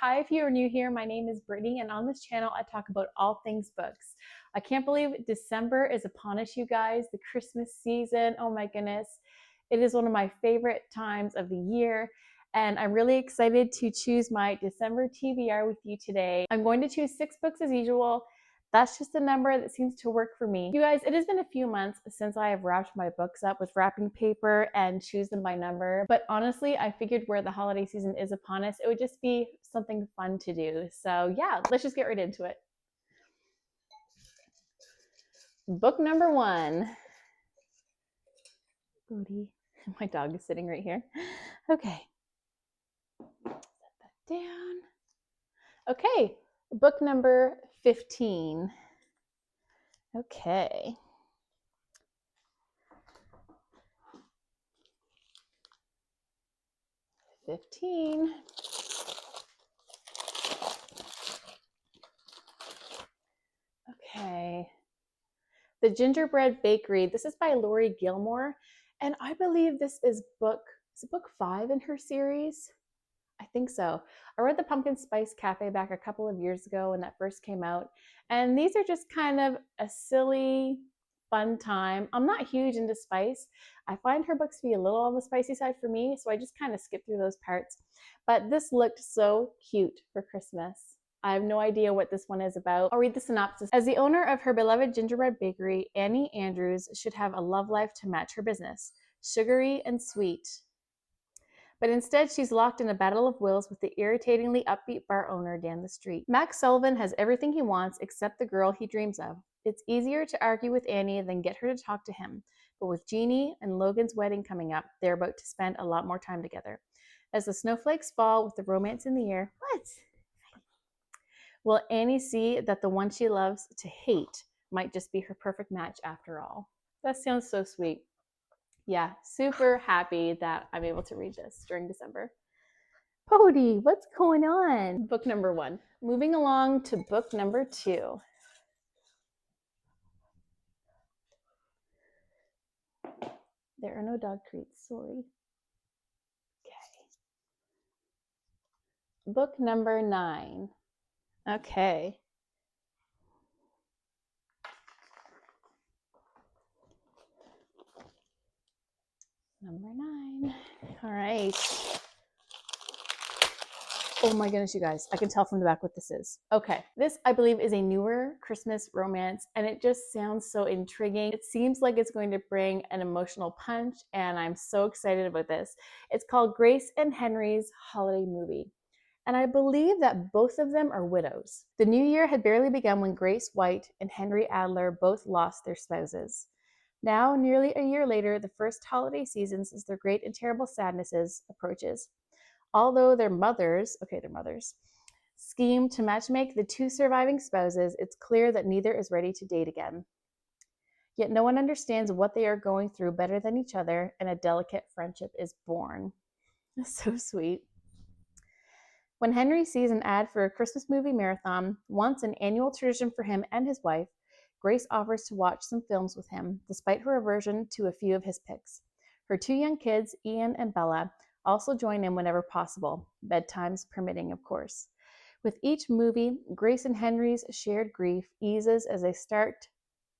Hi, if you are new here, my name is Brittany, and on this channel, I talk about all things books. I can't believe December is upon us, you guys, the Christmas season. Oh my goodness. It is one of my favorite times of the year, and I'm really excited to choose my December TBR with you today. I'm going to choose 6 books as usual. That's just a number that seems to work for me. You guys, it has been a few months since I have wrapped my books up with wrapping paper and choose them by number. But honestly, I figured where the holiday season is upon us, it would just be something fun to do. So yeah, let's just get right into it. Book number 1. Booty. My dog is sitting right here. Okay. Set that down. Okay, book number 15. Okay. Okay. The Gingerbread Bakery. This is by Lori Gilmore, and I believe this is book 5 in her series? I think so. I read the Pumpkin Spice Cafe back a couple of years ago when that first came out, and these are just kind of a silly, fun time. I'm not huge into spice. I find her books to be a little on the spicy side for me, so I just kind of skip through those parts. But this looked so cute for Christmas. I have no idea what this one is about. I'll read the synopsis. As the owner of her beloved gingerbread bakery, Annie Andrews should have a love life to match her business, sugary and sweet. But instead, she's locked in a battle of wills with the irritatingly upbeat bar owner down the street. Max Sullivan has everything he wants except the girl he dreams of. It's easier to argue with Annie than get her to talk to him. But with Jeannie and Logan's wedding coming up, they're about to spend a lot more time together. As the snowflakes fall with the romance in the air, will Annie see that the one she loves to hate might just be her perfect match after all? That sounds so sweet. Yeah, super happy that I'm able to read this during December. Cody, what's going on? Book number 1. Moving along to book number 2. There are no dog treats, sorry. Okay. Book number 9. Okay. Number 9. All right. Oh my goodness, you guys. I can tell from the back what this is. Okay. This, I believe, is a newer Christmas romance, and it just sounds so intriguing. It seems like it's going to bring an emotional punch, and I'm so excited about this. It's called Grace and Henry's Holiday Movie, and I believe that both of them are widows. The new year had barely begun when Grace White and Henry Adler both lost their spouses. Now, nearly a year later, the first holiday season since their great and terrible sadnesses approaches. Although their mothers scheme to matchmake the 2 surviving spouses, it's clear that neither is ready to date again. Yet no one understands what they are going through better than each other, and a delicate friendship is born. That's so sweet. When Henry sees an ad for a Christmas movie marathon, once an annual tradition for him and his wife, Grace offers to watch some films with him, despite her aversion to a few of his picks. Her 2 young kids, Ian and Bella, also join in whenever possible, bedtimes permitting, of course. With each movie, Grace and Henry's shared grief eases as they start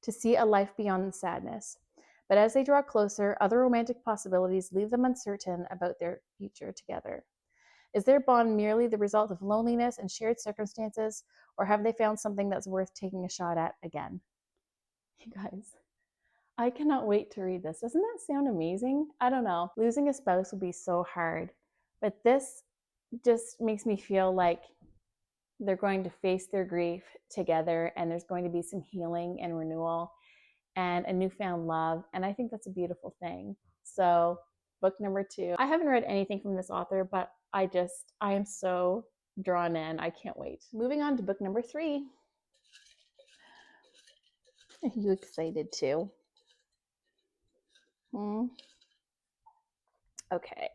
to see a life beyond the sadness. But as they draw closer, other romantic possibilities leave them uncertain about their future together. Is their bond merely the result of loneliness and shared circumstances, or have they found something that's worth taking a shot at again? You guys, I cannot wait to read this. Doesn't that sound amazing? I don't know. Losing a spouse will be so hard, but this just makes me feel like they're going to face their grief together, and there's going to be some healing and renewal and a newfound love, and I think that's a beautiful thing. So book number 2. I haven't read anything from this author, but I am so drawn in. I can't wait. Moving on to book number 3. Are you excited too? Okay.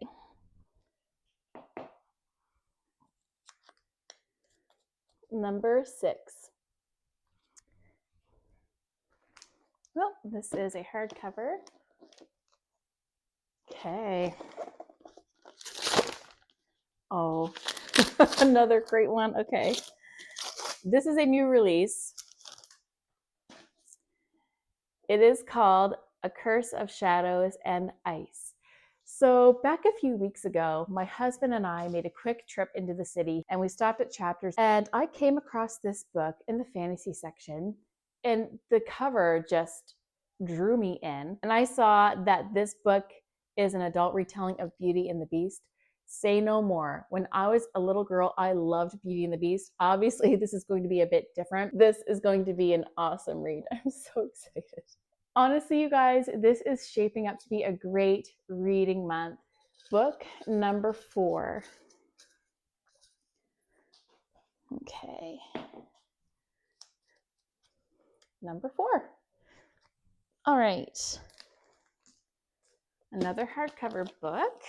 Number 6. Well, this is a hardcover. Okay. Oh, Another great one. Okay. This is a new release. It is called A Curse of Shadows and Ice. So, back a few weeks ago, my husband and I made a quick trip into the city and we stopped at Chapters. And I came across this book in the fantasy section, and the cover just drew me in. And I saw that this book is an adult retelling of Beauty and the Beast. Say no more. When I was a little girl, I loved Beauty and the Beast. Obviously, this is going to be a bit different. This is going to be an awesome read. I'm so excited. Honestly, you guys, this is shaping up to be a great reading month. Book number 4. Okay. Number 4. All right. Another hardcover book.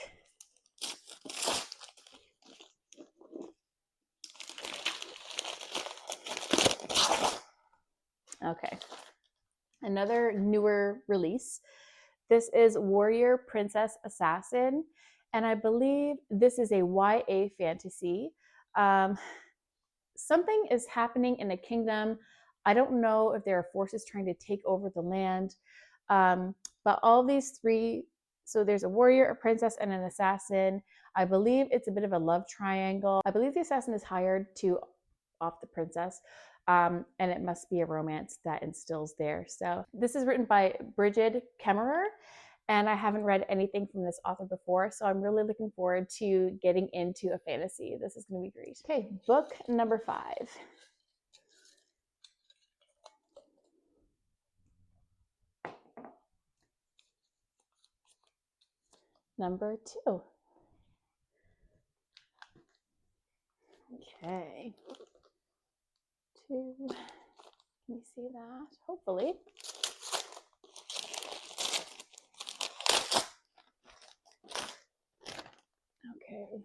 Okay. Another newer release. This is Warrior Princess Assassin, and I believe this is a YA fantasy. Something is happening in a kingdom. I don't know if there are forces trying to take over the land, but all these three, so there's a warrior, a princess, and an assassin. I believe it's a bit of a love triangle. I believe the assassin is hired to off the princess, and it must be a romance that instills there. So this is written by Brittany Kemmerer, and I haven't read anything from this author before, so I'm really looking forward to getting into a fantasy. This is going to be great. Okay, book number 5. Number 2. Okay. 2. Can you see that? Hopefully. Okay.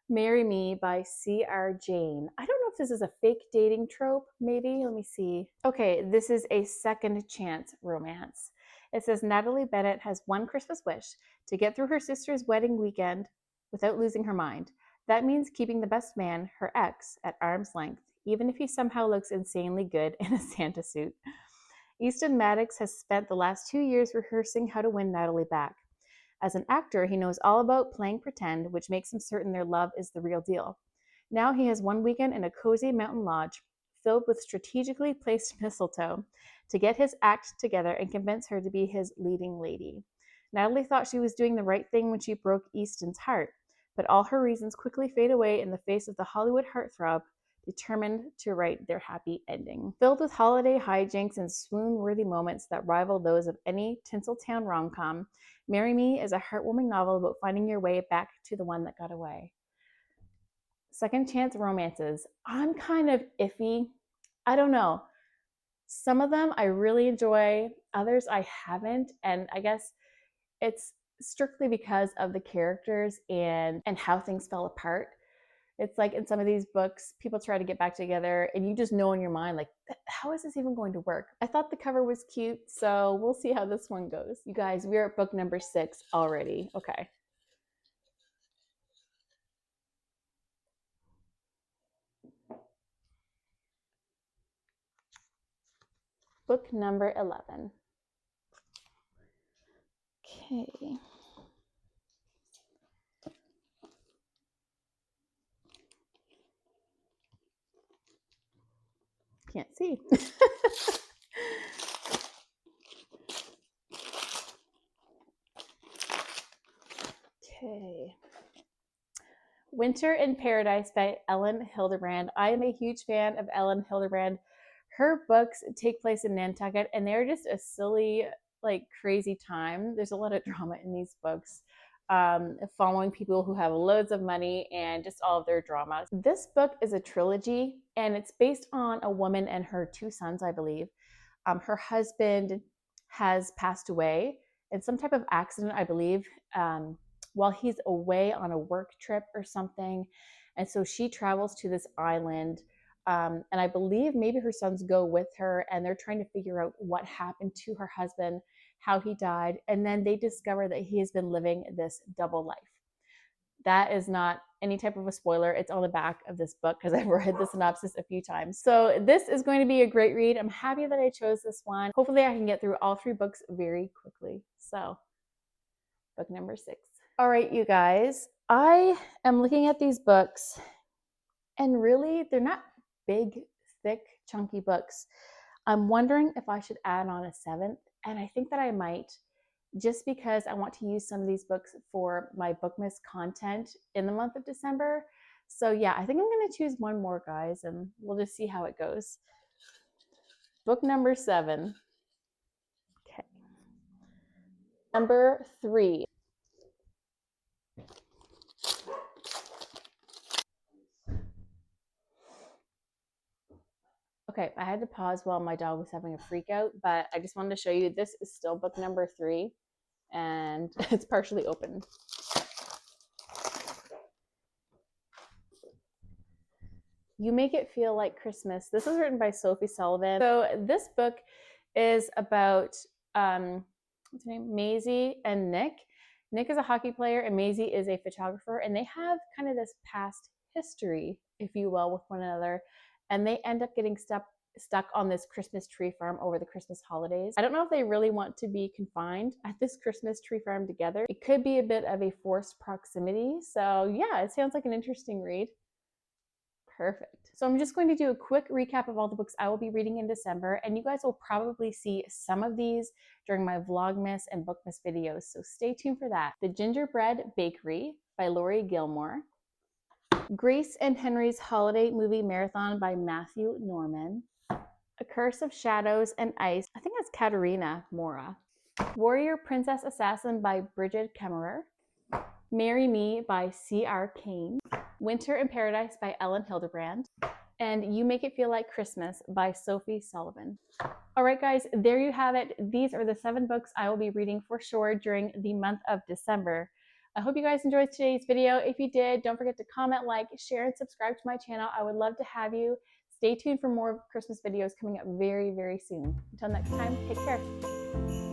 Marry Me by C.R. Jane. I don't know if this is a fake dating trope, maybe. Let me see. Okay, this is a second chance romance. It says Natalie Bennett has one Christmas wish to get through her sister's wedding weekend without losing her mind. That means keeping the best man, her ex, at arm's length, even if he somehow looks insanely good in a Santa suit. Easton Maddox has spent the last 2 years rehearsing how to win Natalie back. As an actor, he knows all about playing pretend, which makes him certain their love is the real deal. Now he has one weekend in a cozy mountain lodge filled with strategically placed mistletoe to get his act together and convince her to be his leading lady. Natalie thought she was doing the right thing when she broke Easton's heart, but all her reasons quickly fade away in the face of the Hollywood heartthrob determined to write their happy ending. Filled with holiday hijinks and swoon-worthy moments that rival those of any Tinseltown rom-com, Marry Me is a heartwarming novel about finding your way back to the one that got away. Second chance romances. I'm kind of iffy. I don't know. Some of them I really enjoy, others I haven't, and I guess it's strictly because of the characters and how things fell apart. It's like in some of these books, people try to get back together and you just know in your mind, like, how is this even going to work? I thought the cover was cute, so we'll see how this one goes. You guys, we're at book number 6 already. Okay. Book number 11. Okay. Can't see. Okay. Winter in Paradise by Ellen Hildebrand. I am a huge fan of Ellen Hildebrand. Her books take place in Nantucket, and they're just a silly, like crazy time. There's a lot of drama in these books, following people who have loads of money and just all of their dramas. This book is a trilogy, and it's based on a woman and her 2 sons, I believe. Her husband has passed away in some type of accident, I believe, while he's away on a work trip or something. And so she travels to this island. And I believe maybe her sons go with her, and they're trying to figure out what happened to her husband, how he died. And then they discover that he has been living this double life. That is not any type of a spoiler. It's on the back of this book because I've read the synopsis a few times. So this is going to be a great read. I'm happy that I chose this one. Hopefully I can get through all 3 books very quickly. So book number 6. All right, you guys, I am looking at these books and really they're not big, thick, chunky books. I'm wondering if I should add on a 7th, and I think that I might, just because I want to use some of these books for my Bookmas content in the month of December. So yeah, I think I'm going to choose one more, guys, and we'll just see how it goes. Book number 7. Okay. Number 3. Okay, I had to pause while my dog was having a freak out, but I just wanted to show you this is still book number 3, and it's partially open. You Make It Feel Like Christmas. This is written by Sophie Sullivan. So this book is about what's her name? Maisie and Nick. Nick is a hockey player and Maisie is a photographer, and they have kind of this past history, if you will, with one another. And they end up getting stuck on this Christmas tree farm over the Christmas holidays. I don't know if they really want to be confined at this Christmas tree farm together. It could be a bit of a forced proximity. So yeah, it sounds like an interesting read. Perfect. So I'm just going to do a quick recap of all the books I will be reading in December, and you guys will probably see some of these during my Vlogmas and Bookmas videos, so stay tuned for that. The Gingerbread Bakery by Laurie Gilmore. Grace and Henry's Holiday Movie Marathon by Matthew Norman. A Curse of Shadows and Ice, I think that's Katerina Mora. Warrior Princess Assassin by Bridget Kemmerer. Marry Me by C.R. Kane. Winter in Paradise by Ellen Hildebrand. And You Make It Feel Like Christmas by Sophie Sullivan. All right, guys, there you have it. These are the 7 books I will be reading for sure during the month of December. I hope you guys enjoyed today's video. If you did, don't forget to comment, like, share, and subscribe to my channel. I would love to have you. Stay tuned for more Christmas videos coming up very, very soon. Until next time, take care.